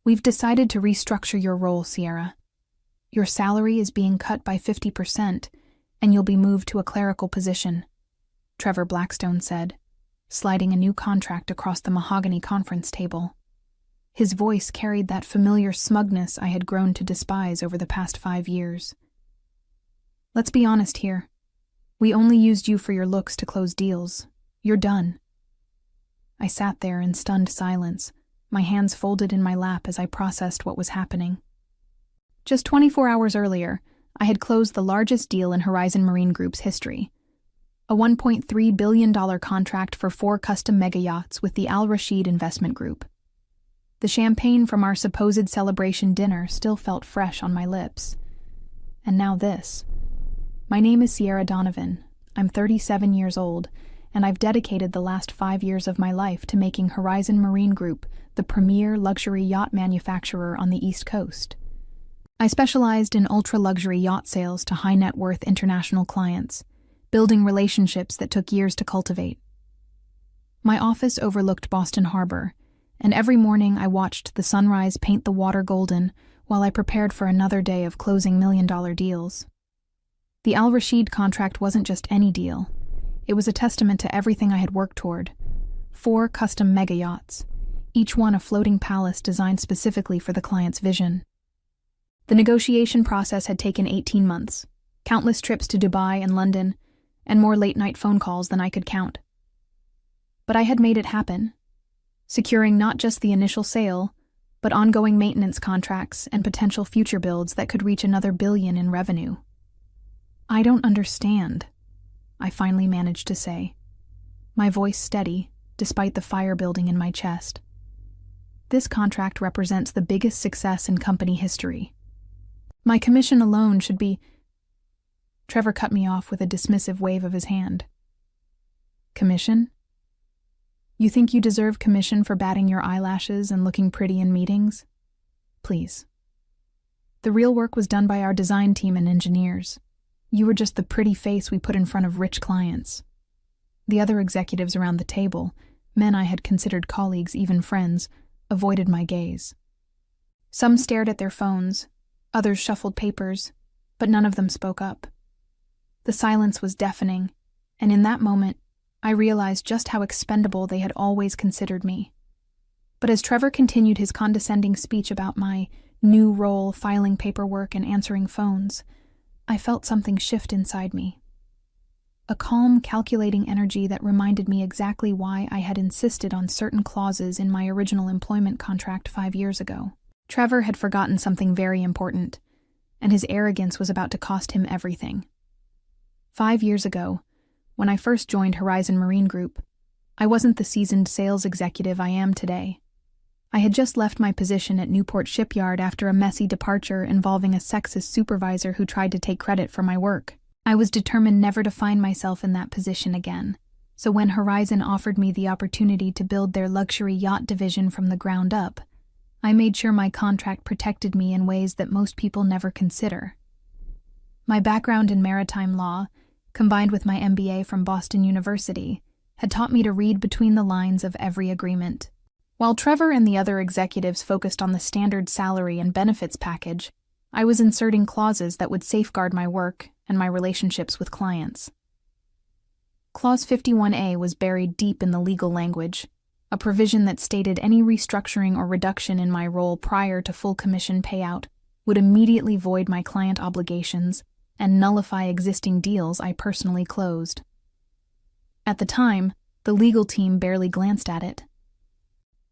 We've decided to restructure your role, Sierra. Your salary is being cut by 50%, and you'll be moved to a clerical position, Trevor Blackstone said, sliding a new contract across the mahogany conference table. His voice carried that familiar smugness I had grown to despise over the past 5 years. Let's be honest here. We only used you for your looks to close deals. You're done. I sat there in stunned silence, my hands folded in my lap as I processed what was happening. Just 24 hours earlier, I had closed the largest deal in Horizon Marine Group's history. A $1.3 billion contract for 4 custom mega yachts with the Al Rashid Investment Group. The champagne from our supposed celebration dinner still felt fresh on my lips. And now this. My name is Sierra Donovan. I'm 37 years old, and I've dedicated the last 5 years of my life to making Horizon Marine Group the premier luxury yacht manufacturer on the East Coast. I specialized in ultra-luxury yacht sales to high-net-worth international clients, building relationships that took years to cultivate. My office overlooked Boston Harbor, and every morning I watched the sunrise paint the water golden while I prepared for another day of closing million-dollar deals. The Al Rashid contract wasn't just any deal. It was a testament to everything I had worked toward. 4 custom mega yachts, each one a floating palace designed specifically for the client's vision. The negotiation process had taken 18 months, countless trips to Dubai and London, and more late-night phone calls than I could count. But I had made it happen, securing not just the initial sale, but ongoing maintenance contracts and potential future builds that could reach another $1 billion in revenue. I don't understand, I finally managed to say, my voice steady despite the fire building in my chest. This contract represents the biggest success in company history. My commission alone should be... Trevor cut me off with a dismissive wave of his hand. Commission? You think you deserve commission for batting your eyelashes and looking pretty in meetings? Please. The real work was done by our design team and engineers. You were just the pretty face we put in front of rich clients. The other executives around the table, men I had considered colleagues, even friends, avoided my gaze. Some stared at their phones, others shuffled papers, but none of them spoke up. The silence was deafening, and in that moment, I realized just how expendable they had always considered me. But as Trevor continued his condescending speech about my new role, filing paperwork and answering phones, I felt something shift inside me. A calm, calculating energy that reminded me exactly why I had insisted on certain clauses in my original employment contract 5 years ago. Trevor had forgotten something very important, and his arrogance was about to cost him everything. 5 years ago, when I first joined Horizon Marine Group, I wasn't the seasoned sales executive I am today. I had just left my position at Newport Shipyard after a messy departure involving a sexist supervisor who tried to take credit for my work. I was determined never to find myself in that position again, so when Horizon offered me the opportunity to build their luxury yacht division from the ground up, I made sure my contract protected me in ways that most people never consider. My background in maritime law, combined with my MBA from Boston University, had taught me to read between the lines of every agreement. While Trevor and the other executives focused on the standard salary and benefits package, I was inserting clauses that would safeguard my work and my relationships with clients. Clause 51A was buried deep in the legal language, a provision that stated any restructuring or reduction in my role prior to full commission payout would immediately void my client obligations and nullify existing deals I personally closed. At the time, the legal team barely glanced at it.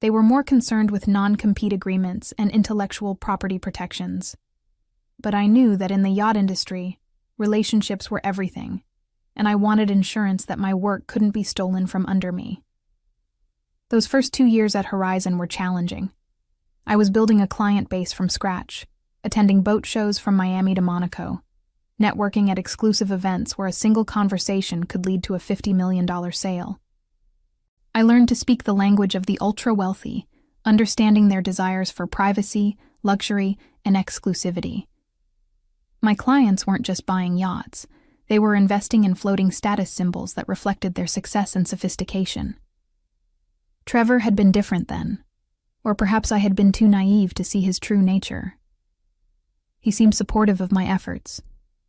They were more concerned with non-compete agreements and intellectual property protections. But I knew that in the yacht industry, relationships were everything, and I wanted insurance that my work couldn't be stolen from under me. Those first 2 years at Horizon were challenging. I was building a client base from scratch, attending boat shows from Miami to Monaco, networking at exclusive events where a single conversation could lead to a $50 million sale. I learned to speak the language of the ultra-wealthy, understanding their desires for privacy, luxury, and exclusivity. My clients weren't just buying yachts, they were investing in floating status symbols that reflected their success and sophistication. Trevor had been different then. Or perhaps I had been too naive to see his true nature. He seemed supportive of my efforts,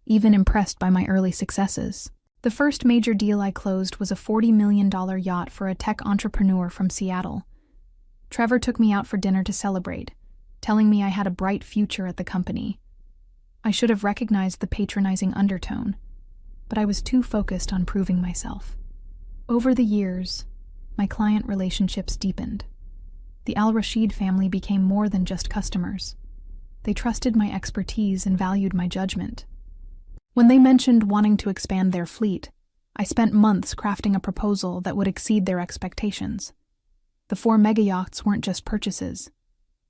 even impressed by my early successes. The first major deal I closed was a $40 million yacht for a tech entrepreneur from Seattle. Trevor took me out for dinner to celebrate, telling me I had a bright future at the company. I should have recognized the patronizing undertone, but I was too focused on proving myself. Over the years, my client relationships deepened. The Al-Rashid family became more than just customers. They trusted my expertise and valued my judgment. When they mentioned wanting to expand their fleet, I spent months crafting a proposal that would exceed their expectations. The 4 megayachts weren't just purchases.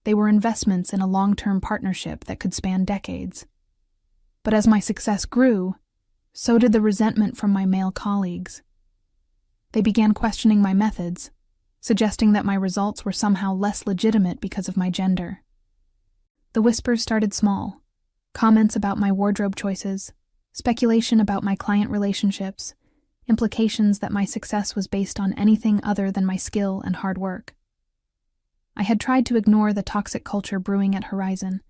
They were investments in a long-term partnership that could span decades. But as my success grew, so did the resentment from my male colleagues. They began questioning my methods, suggesting that my results were somehow less legitimate because of my gender. The whispers started small: comments about my wardrobe choices, speculation about my client relationships, implications that my success was based on anything other than my skill and hard work. I had tried to ignore the toxic culture brewing at Horizon,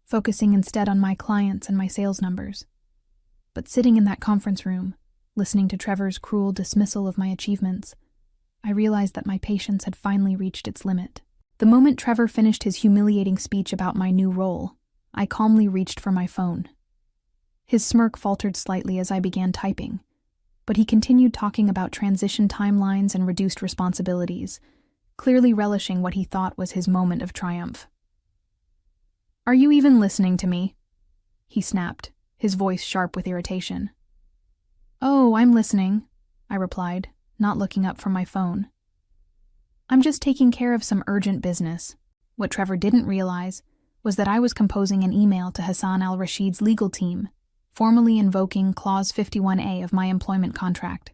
focusing instead on my clients and my sales numbers. But sitting in that conference room, listening to Trevor's cruel dismissal of my achievements, I realized that my patience had finally reached its limit. The moment Trevor finished his humiliating speech about my new role, I calmly reached for my phone. His smirk faltered slightly as I began typing, but he continued talking about transition timelines and reduced responsibilities, clearly relishing what he thought was his moment of triumph. "Are you even listening to me?" he snapped, his voice sharp with irritation. "Oh, I'm listening," I replied, not looking up from my phone. "I'm just taking care of some urgent business." What Trevor didn't realize was that I was composing an email to Hassan al-Rashid's legal team, formally invoking Clause 51A of my employment contract.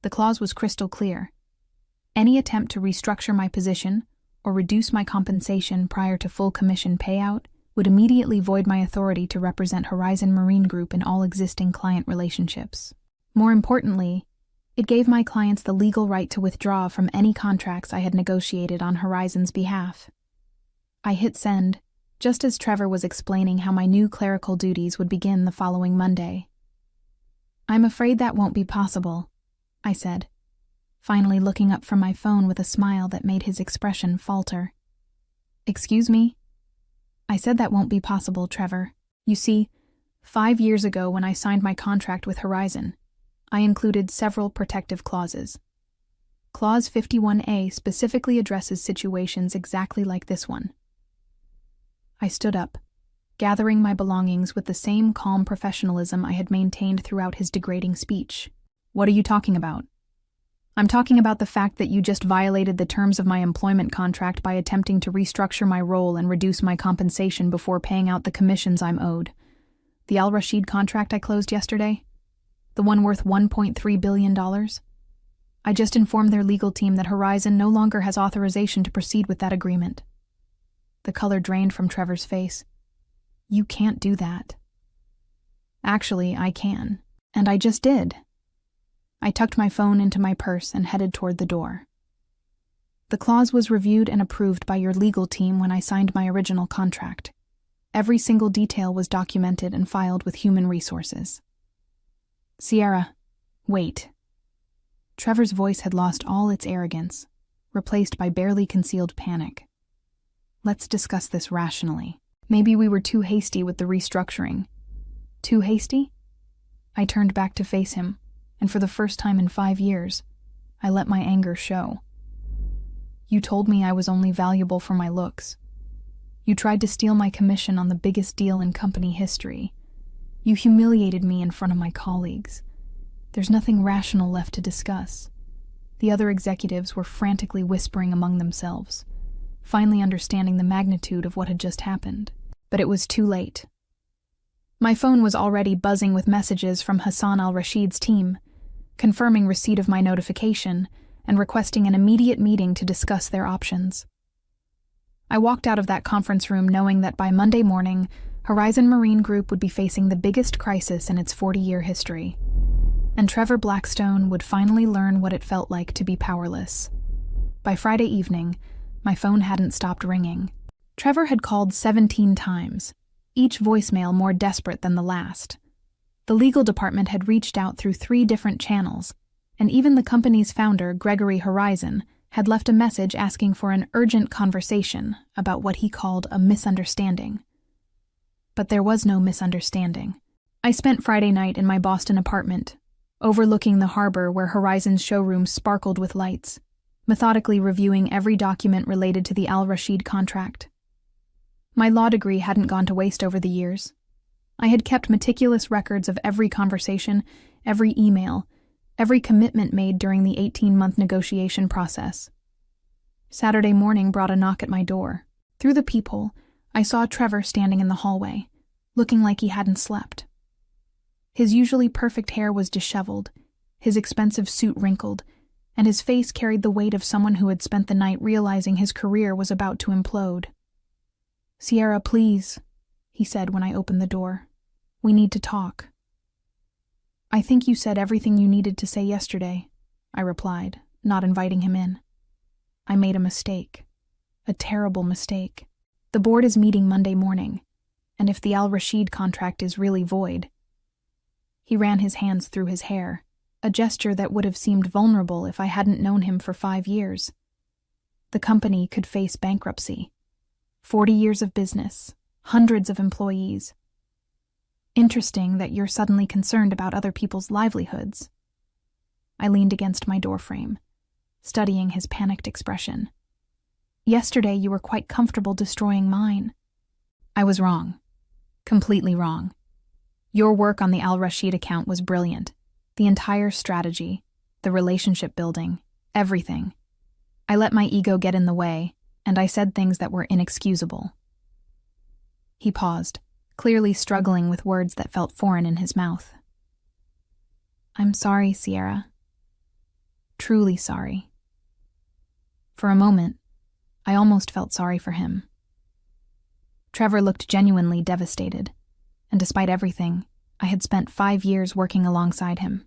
The clause was crystal clear. Any attempt to restructure my position or reduce my compensation prior to full commission payout would immediately void my authority to represent Horizon Marine Group in all existing client relationships. More importantly, it gave my clients the legal right to withdraw from any contracts I had negotiated on Horizon's behalf. I hit send, just as Trevor was explaining how my new clerical duties would begin the following Monday. "I'm afraid that won't be possible," I said, finally looking up from my phone with a smile that made his expression falter. "Excuse me?" "I said that won't be possible, Trevor. You see, 5 years ago when I signed my contract with Horizon, I included several protective clauses. Clause 51A specifically addresses situations exactly like this one." I stood up, gathering my belongings with the same calm professionalism I had maintained throughout his degrading speech. "What are you talking about?" "I'm talking about the fact that you just violated the terms of my employment contract by attempting to restructure my role and reduce my compensation before paying out the commissions I'm owed. The Al-Rashid contract I closed yesterday? The one worth $1.3 billion? I just informed their legal team that Horizon no longer has authorization to proceed with that agreement." The color drained from Trevor's face. "You can't do that." "Actually, I can, and I just did." I tucked my phone into my purse and headed toward the door. "The clause was reviewed and approved by your legal team when I signed my original contract. Every single detail was documented and filed with human resources." "Sierra, wait." Trevor's voice had lost all its arrogance, replaced by barely concealed panic. "Let's discuss this rationally. Maybe we were too hasty with the restructuring." "Too hasty?" I turned back to face him, and for the first time in 5 years, I let my anger show. "You told me I was only valuable for my looks. You tried to steal my commission on the biggest deal in company history. You humiliated me in front of my colleagues. There's nothing rational left to discuss." The other executives were frantically whispering among themselves, finally understanding the magnitude of what had just happened. But it was too late. My phone was already buzzing with messages from Hassan al-Rashid's team, confirming receipt of my notification and requesting an immediate meeting to discuss their options. I walked out of that conference room knowing that by Monday morning, Horizon Marine Group would be facing the biggest crisis in its 40-year history, and Trevor Blackstone would finally learn what it felt like to be powerless. By Friday evening, My phone hadn't stopped ringing. Trevor had called 17 times, each voicemail more desperate than the last. The legal department had reached out through 3 different channels, and even the company's founder, Gregory Horizon, had left a message asking for an urgent conversation about what he called a misunderstanding. But there was no misunderstanding. I spent Friday night in my Boston apartment, overlooking the harbor where Horizon's showroom sparkled with lights, methodically reviewing every document related to the Al-Rashid contract. My law degree hadn't gone to waste over the years. I had kept meticulous records of every conversation, every email, every commitment made during the 18-month negotiation process. Saturday morning brought a knock at my door. Through the peephole, I saw Trevor standing in the hallway, looking like he hadn't slept. His usually perfect hair was disheveled, his expensive suit wrinkled, and his face carried the weight of someone who had spent the night realizing his career was about to implode. "Sierra, please," he said when I opened the door. "We need to talk." "I think you said everything you needed to say yesterday," I replied, not inviting him in. "I made a mistake. A terrible mistake. The board is meeting Monday morning, and if the Al-Rashid contract is really void..." He ran his hands through his hair, a gesture that would have seemed vulnerable if I hadn't known him for 5 years. The company could face bankruptcy. 40 years of business, hundreds of employees. Interesting that you're suddenly concerned about other people's livelihoods. I leaned against my doorframe, studying his panicked expression. Yesterday you were quite comfortable destroying mine. I was wrong. Completely wrong. Your work on the Al-Rashid account was brilliant. The entire strategy, the relationship building, everything. I let my ego get in the way, and I said things that were inexcusable. He paused, clearly struggling with words that felt foreign in his mouth. "I'm sorry, Sierra. Truly sorry." For a moment, I almost felt sorry for him. Trevor looked genuinely devastated, and despite everything, I had spent 5 years working alongside him.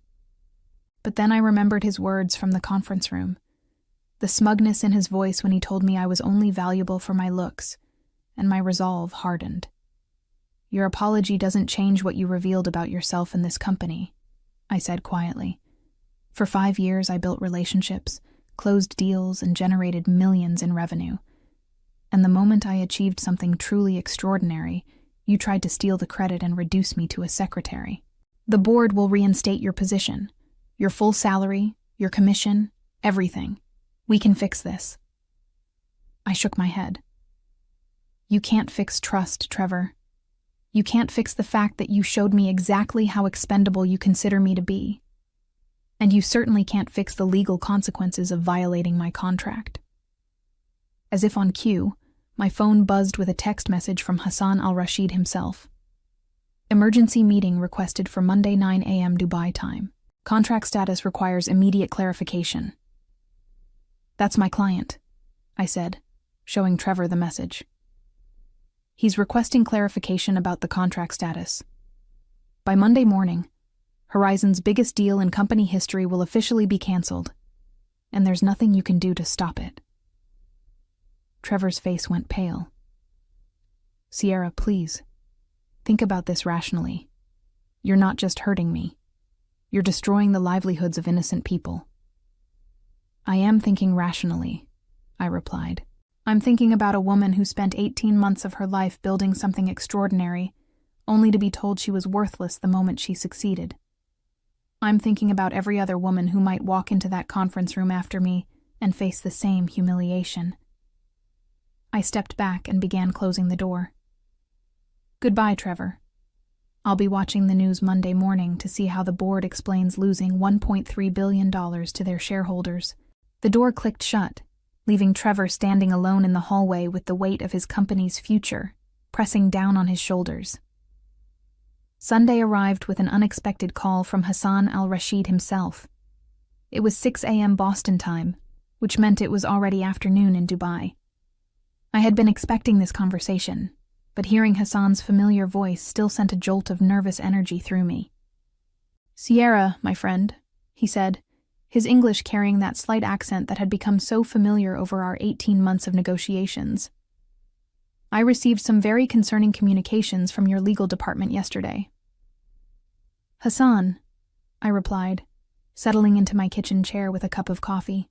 But then I remembered his words from the conference room, the smugness in his voice when he told me I was only valuable for my looks, and my resolve hardened. "Your apology doesn't change what you revealed about yourself and this company," I said quietly. "For 5 years I built relationships, closed deals, and generated millions in revenue. And the moment I achieved something truly extraordinary, you tried to steal the credit and reduce me to a secretary. The board will reinstate your position, your full salary, your commission, everything. We can fix this." I shook my head. "You can't fix trust, Trevor. You can't fix the fact that you showed me exactly how expendable you consider me to be. And you certainly can't fix the legal consequences of violating my contract." As if on cue, my phone buzzed with a text message from Hassan al-Rashid himself. "Emergency meeting requested for Monday 9 a.m. Dubai time. Contract status requires immediate clarification." "That's my client," I said, showing Trevor the message. "He's requesting clarification about the contract status. By Monday morning, Horizon's biggest deal in company history will officially be canceled, and there's nothing you can do to stop it." Trevor's face went pale. "Sierra, please, think about this rationally. You're not just hurting me. You're destroying the livelihoods of innocent people." "I am thinking rationally," I replied. "I'm thinking about a woman who spent 18 months of her life building something extraordinary, only to be told she was worthless the moment she succeeded. I'm thinking about every other woman who might walk into that conference room after me and face the same humiliation." I stepped back and began closing the door. "Goodbye, Trevor. I'll be watching the news Monday morning to see how the board explains losing $1.3 billion to their shareholders." The door clicked shut, leaving Trevor standing alone in the hallway with the weight of his company's future pressing down on his shoulders. Sunday arrived with an unexpected call from Hassan al-Rashid himself. It was 6 a.m. Boston time, which meant it was already afternoon in Dubai. I had been expecting this conversation, but hearing Hassan's familiar voice still sent a jolt of nervous energy through me. "Sierra, my friend," he said, his English carrying that slight accent that had become so familiar over our 18 months of negotiations. "I received some very concerning communications from your legal department yesterday." "Hassan," I replied, settling into my kitchen chair with a cup of coffee.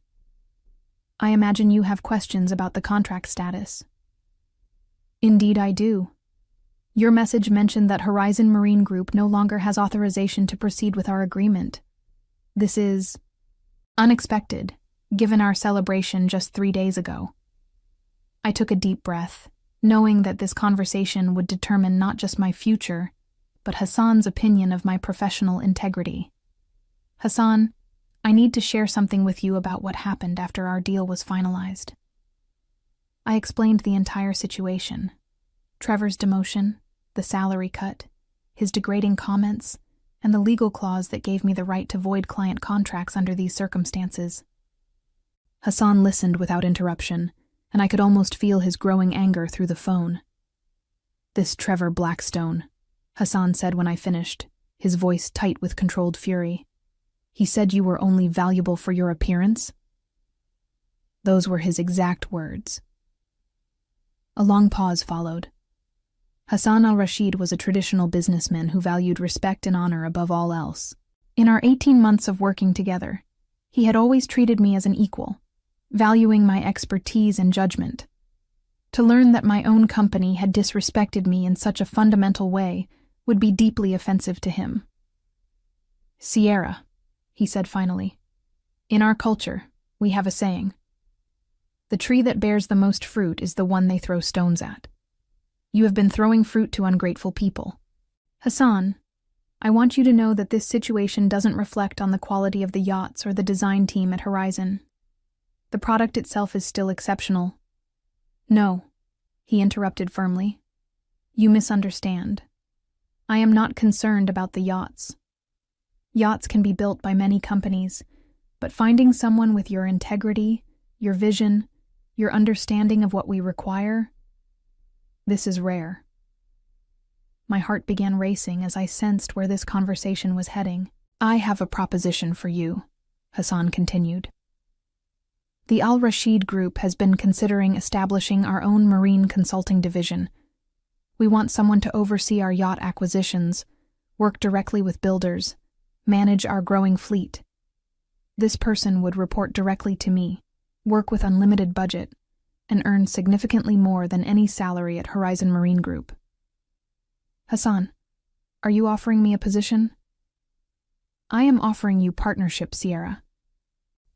"I imagine you have questions about the contract status." "Indeed I do. Your message mentioned that Horizon Marine Group no longer has authorization to proceed with our agreement. This is unexpected, given our celebration just 3 days ago." I took a deep breath, knowing that this conversation would determine not just my future, but Hassan's opinion of my professional integrity. "Hassan, I need to share something with you about what happened after our deal was finalized." I explained the entire situation. Trevor's demotion, the salary cut, his degrading comments, and the legal clause that gave me the right to void client contracts under these circumstances. Hassan listened without interruption, and I could almost feel his growing anger through the phone. "This Trevor Blackstone," Hassan said when I finished, his voice tight with controlled fury. "He said you were only valuable for your appearance?" Those were his exact words. A long pause followed. Hassan al-Rashid was a traditional businessman who valued respect and honor above all else. In our 18 months of working together, he had always treated me as an equal, valuing my expertise and judgment. To learn that my own company had disrespected me in such a fundamental way would be deeply offensive to him. "Sierra," he said finally, "in our culture, we have a saying. The tree that bears the most fruit is the one they throw stones at. You have been throwing fruit to ungrateful people. Hassan, I want you to know that this situation doesn't reflect on the quality of the yachts or the design team at Horizon. The product itself is still exceptional." "No," he interrupted firmly. "You misunderstand. I am not concerned about the yachts. Yachts can be built by many companies, but finding someone with your integrity, your vision, your understanding of what we require, this is rare." My heart began racing as I sensed where this conversation was heading. "I have a proposition for you," Hassan continued. "The Al-Rashid Group has been considering establishing our own marine consulting division. We want someone to oversee our yacht acquisitions, work directly with builders, manage our growing fleet. This person would report directly to me, work with unlimited budget, and earn significantly more than any salary at Horizon Marine Group." "Hassan, are you offering me a position?" "I am offering you partnership, Sierra.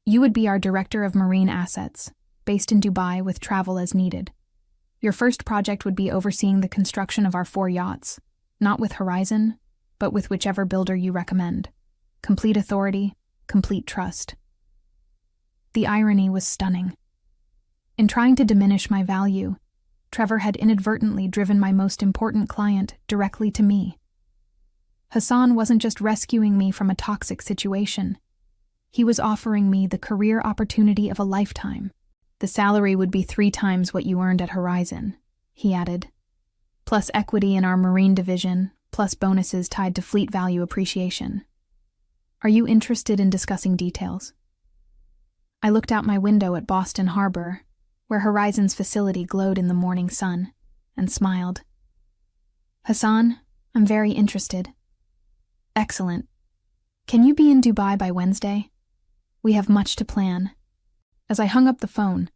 You would be our Director of Marine Assets, based in Dubai with travel as needed. Your first project would be overseeing the construction of our 4 yachts, not with Horizon, but with whichever builder you recommend. Complete authority, complete trust." The irony was stunning. In trying to diminish my value, Trevor had inadvertently driven my most important client directly to me. Hassan wasn't just rescuing me from a toxic situation. He was offering me the career opportunity of a lifetime. "The salary would be 3 times what you earned at Horizon," he added, "plus equity in our marine division, plus bonuses tied to fleet value appreciation. Are you interested in discussing details?" I looked out my window at Boston Harbor, where Horizon's facility glowed in the morning sun, and smiled. "Hassan, I'm very interested." "Excellent. Can you be in Dubai by Wednesday? We have much to plan." As I hung up the phone,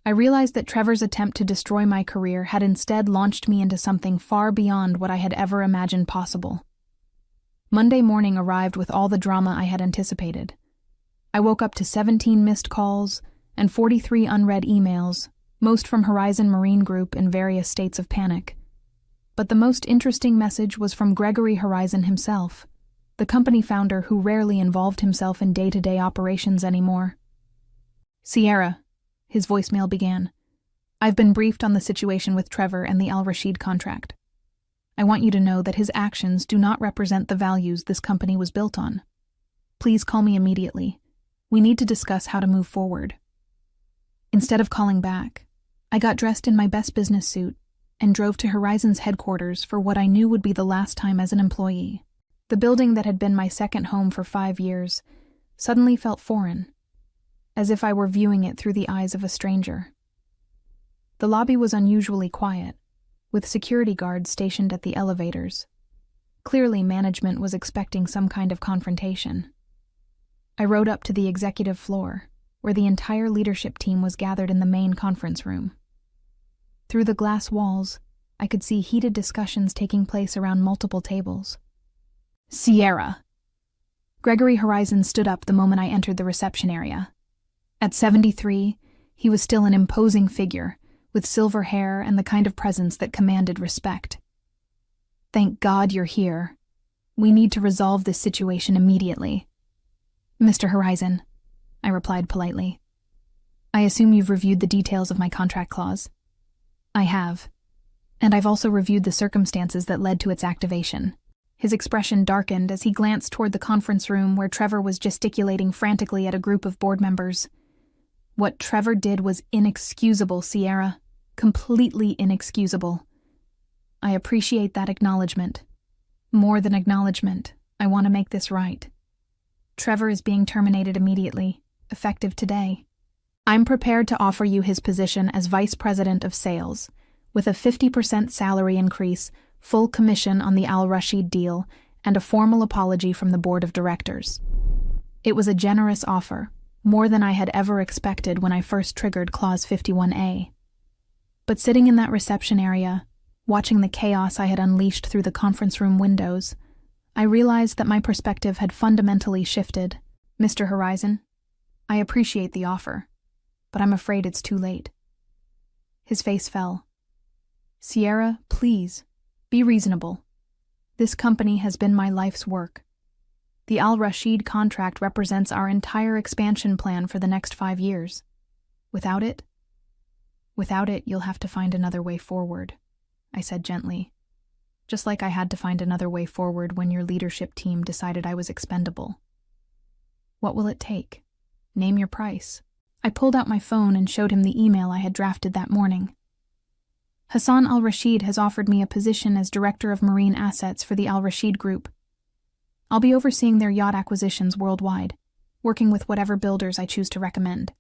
I realized that Trevor's attempt to destroy my career had instead launched me into something far beyond what I had ever imagined possible. Monday morning arrived with all the drama I had anticipated. I woke up to 17 missed calls and 43 unread emails, most from Horizon Marine Group in various states of panic. But the most interesting message was from Gregory Horizon himself, the company founder who rarely involved himself in day-to-day operations anymore. "Sierra," his voicemail began, "I've been briefed on the situation with Trevor and the Al-Rashid contract. I want you to know that his actions do not represent the values this company was built on. Please call me immediately. We need to discuss how to move forward." Instead of calling back, I got dressed in my best business suit and drove to Horizon's headquarters for what I knew would be the last time as an employee. The building that had been my second home for 5 years suddenly felt foreign, as if I were viewing it through the eyes of a stranger. The lobby was unusually quiet, with security guards stationed at the elevators. Clearly, management was expecting some kind of confrontation. I rode up to the executive floor, where the entire leadership team was gathered in the main conference room. Through the glass walls, I could see heated discussions taking place around multiple tables. Sierra. Gregory Horizon stood up the moment I entered the reception area. At 73, he was still an imposing figure, with silver hair and the kind of presence that commanded respect. Thank God you're here. We need to resolve this situation immediately. Mr. Horizon, I replied politely. I assume you've reviewed the details of my contract clause. I have. And I've also reviewed the circumstances that led to its activation. His expression darkened as he glanced toward the conference room where Trevor was gesticulating frantically at a group of board members. What Trevor did was inexcusable, Sierra. Completely inexcusable. I appreciate that acknowledgement. More than acknowledgement, I want to make this right. Trevor is being terminated immediately, effective today. I'm prepared to offer you his position as Vice President of Sales, with a 50% salary increase, full commission on the Al Rashid deal, and a formal apology from the board of directors. It was a generous offer, more than I had ever expected when I first triggered Clause 51A. But sitting in that reception area, watching the chaos I had unleashed through the conference room windows, I realized that my perspective had fundamentally shifted. Mr. Horizon, I appreciate the offer, but I'm afraid it's too late. His face fell. Sierra, please, be reasonable. This company has been my life's work. The Al Rashid contract represents our entire expansion plan for the next 5 years. Without it, you'll have to find another way forward, I said gently, just like I had to find another way forward when your leadership team decided I was expendable. What will it take? Name your price. I pulled out my phone and showed him the email I had drafted that morning. Hassan Al Rashid has offered me a position as Director of Marine Assets for the Al Rashid Group. I'll be overseeing their yacht acquisitions worldwide, working with whatever builders I choose to recommend.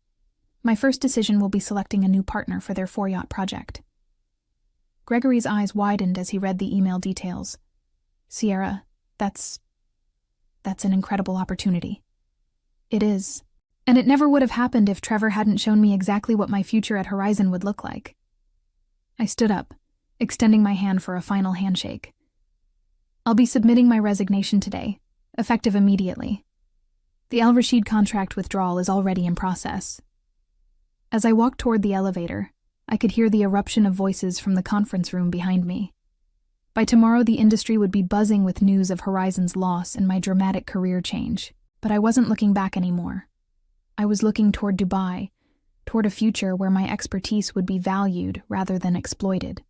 My first decision will be selecting a new partner for their 4-yacht project. Gregory's eyes widened as he read the email details. Sierra, that's an incredible opportunity. It is. And it never would have happened if Trevor hadn't shown me exactly what my future at Horizon would look like. I stood up, extending my hand for a final handshake. I'll be submitting my resignation today, effective immediately. The Al Rashid contract withdrawal is already in process. As I walked toward the elevator, I could hear the eruption of voices from the conference room behind me. By tomorrow, the industry would be buzzing with news of Horizon's loss and my dramatic career change, but I wasn't looking back anymore. I was looking toward Dubai, toward a future where my expertise would be valued rather than exploited.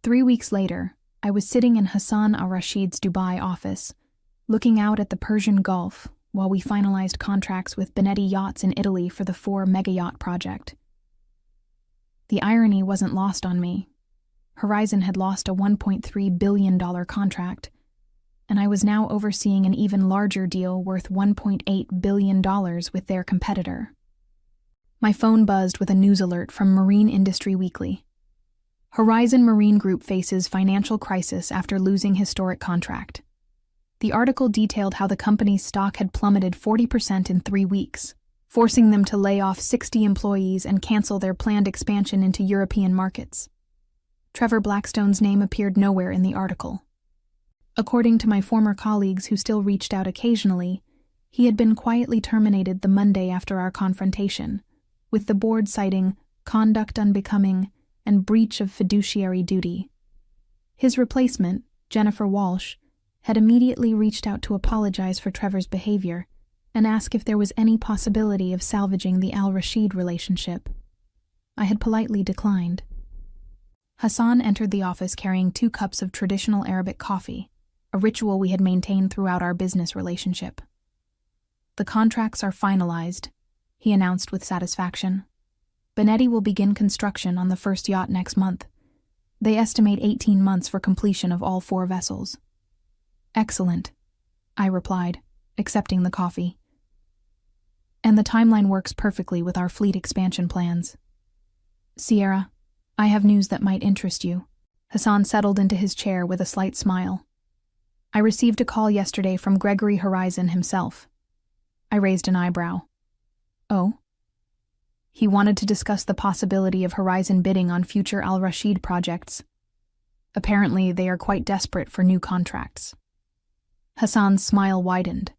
3 weeks later, I was sitting in Hassan Al Rashid's Dubai office, looking out at the Persian Gulf while we finalized contracts with Benetti Yachts in Italy for the 4 mega-yacht project. The irony wasn't lost on me. Horizon had lost a $1.3 billion contract, and I was now overseeing an even larger deal worth $1.8 billion with their competitor. My phone buzzed with a news alert from Marine Industry Weekly. Horizon Marine Group faces financial crisis after losing historic contract. The article detailed how the company's stock had plummeted 40% in 3 weeks, forcing them to lay off 60 employees and cancel their planned expansion into European markets. Trevor Blackstone's name appeared nowhere in the article. According to my former colleagues who still reached out occasionally, he had been quietly terminated the Monday after our confrontation, with the board citing conduct unbecoming and breach of fiduciary duty. His replacement, Jennifer Walsh, had immediately reached out to apologize for Trevor's behavior and ask if there was any possibility of salvaging the Al Rashid relationship. I had politely declined. Hassan entered the office carrying 2 cups of traditional Arabic coffee, a ritual we had maintained throughout our business relationship. The contracts are finalized, he announced with satisfaction. Benetti will begin construction on the first yacht next month. They estimate 18 months for completion of all 4 vessels. Excellent, I replied, accepting the coffee. And the timeline works perfectly with our fleet expansion plans. Sierra, I have news that might interest you. Hassan settled into his chair with a slight smile. I received a call yesterday from Gregory Horizon himself. I raised an eyebrow. Oh? He wanted to discuss the possibility of Horizon bidding on future Al Rashid projects. Apparently, they are quite desperate for new contracts. Hassan's smile widened.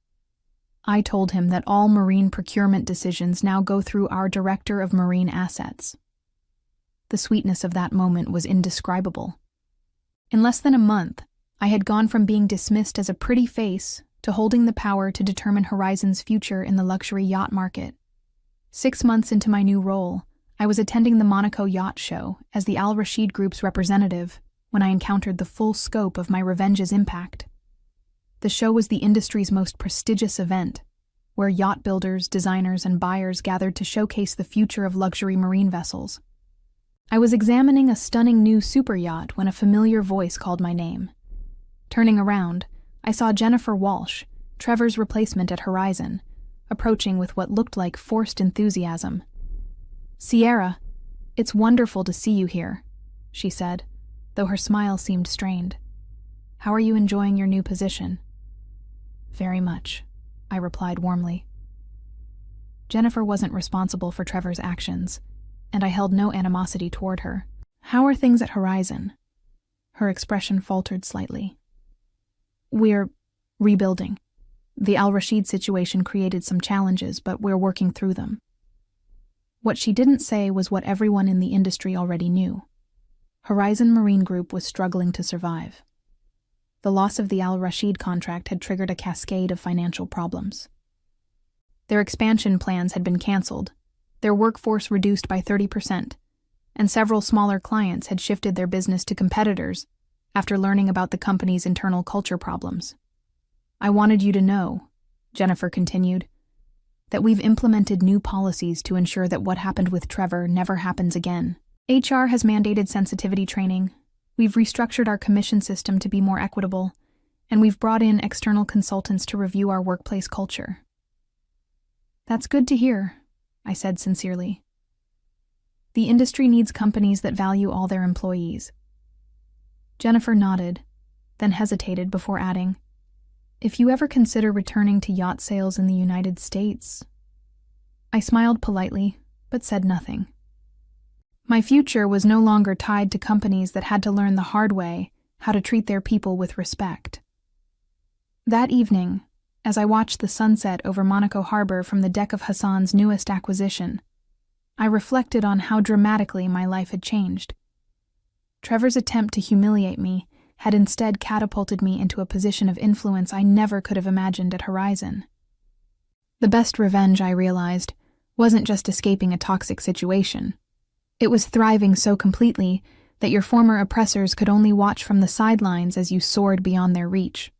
I told him that all marine procurement decisions now go through our Director of Marine Assets. The sweetness of that moment was indescribable. In less than a month, I had gone from being dismissed as a pretty face to holding the power to determine Horizon's future in the luxury yacht market. 6 months into my new role, I was attending the Monaco Yacht Show as the Al Rashid Group's representative when I encountered the full scope of my revenge's impact. The show was the industry's most prestigious event, where yacht builders, designers, and buyers gathered to showcase the future of luxury marine vessels. I was examining a stunning new super yacht when a familiar voice called my name. Turning around, I saw Jennifer Walsh, Trevor's replacement at Horizon, approaching with what looked like forced enthusiasm. "Sierra, it's wonderful to see you here," she said, though her smile seemed strained. "How are you enjoying your new position?" "Very much," I replied warmly. Jennifer wasn't responsible for Trevor's actions, and I held no animosity toward her. "How are things at Horizon?" Her expression faltered slightly. "We're rebuilding. The Al Rashid situation created some challenges, but we're working through them." What she didn't say was what everyone in the industry already knew. Horizon Marine Group was struggling to survive. The loss of the Al Rashid contract had triggered a cascade of financial problems. Their expansion plans had been canceled, their workforce reduced by 30%, and several smaller clients had shifted their business to competitors after learning about the company's internal culture problems. "I wanted you to know," Jennifer continued, "that we've implemented new policies to ensure that what happened with Trevor never happens again. HR has mandated sensitivity training, we've restructured our commission system to be more equitable, and we've brought in external consultants to review our workplace culture." "That's good to hear," I said sincerely. "The industry needs companies that value all their employees." Jennifer nodded, then hesitated before adding, "If you ever consider returning to yacht sales in the United States..." I smiled politely, but said nothing. My future was no longer tied to companies that had to learn the hard way how to treat their people with respect. That evening, as I watched the sunset over Monaco Harbor from the deck of Hassan's newest acquisition, I reflected on how dramatically my life had changed. Trevor's attempt to humiliate me had instead catapulted me into a position of influence I never could have imagined at Horizon. The best revenge, I realized, wasn't just escaping a toxic situation. It was thriving so completely that your former oppressors could only watch from the sidelines as you soared beyond their reach.